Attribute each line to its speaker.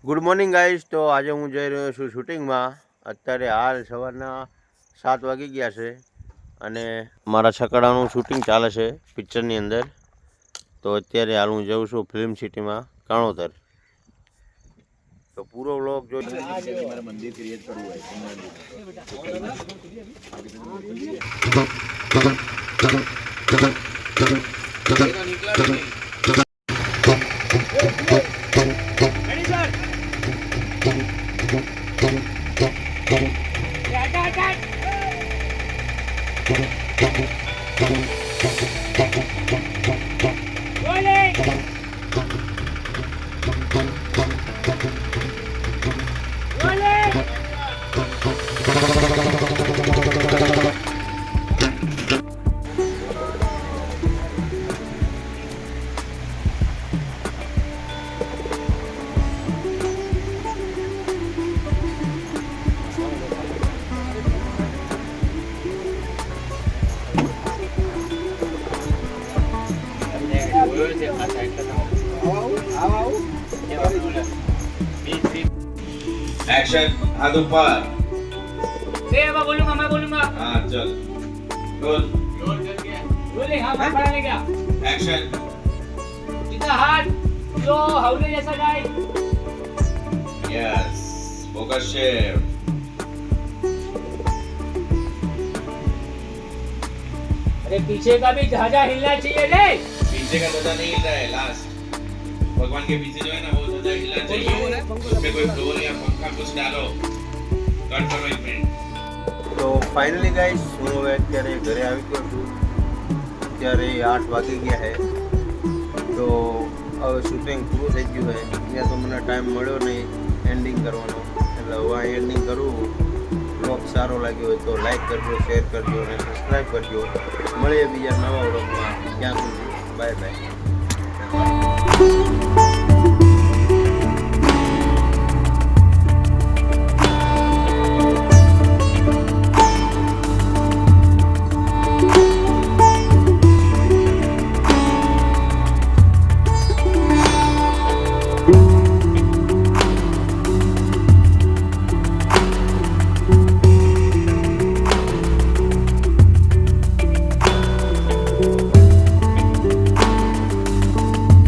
Speaker 1: Good morning guys. તો આજે હું જઈ રહ્યો છું શૂટિંગમાં. અત્યારે હાલ સવારના 7 વાગી ગયા છે અને મારા છકડાનું શૂટિંગ ચાલે છે પિક્ચરની અંદર. તો અત્યારે હાલ હું જઉં છું ફિલ્મ સિટીમાં કાણોતર. તો પૂરો વ્લોગ જોઈ.
Speaker 2: મંદિર ક્રિએટ કરવું હોય एक्शन हाथ ऊपर
Speaker 3: मैं बोलूंगा
Speaker 2: हाँ चल रोल
Speaker 3: बोले हाँ मैं खड़ा ले गया
Speaker 2: एक्शन
Speaker 3: इधर हाथ जो हवले जैसा जाए
Speaker 2: यस फोकस शेप
Speaker 3: अरे पीछे का भी ध्वजा हिलना चाहिए ले
Speaker 2: पीछे का ध्वजा नहीं हिल रहा है लास्ट भगवान के पीछे जो है ना वो ध्वजा हिलना चाहिए उसमें कोई फ्लोर या पंखा कुछ डालो कट करो एक मिनट
Speaker 1: તો ફાઇનલી ગાઈઝ હું હવે અત્યારે ઘરે આવી ગયો છું. અત્યારે 8 વાગી ગયા છે. તો હવે શૂટિંગ પૂરું થઈ ગયું છે. ત્યાં તો મને ટાઈમ મળ્યો નહીં એન્ડિંગ કરવાનો, એટલે હવે આ એન્ડિંગ કરું. વ્લોગ સારો લાગ્યો હોય તો લાઈક કરજો, શેર કરજો અને સબસ્ક્રાઈબ કરજો. મળીએ બીજા નવા વ્લોગમાં. ત્યાં સુધી બાય બાય.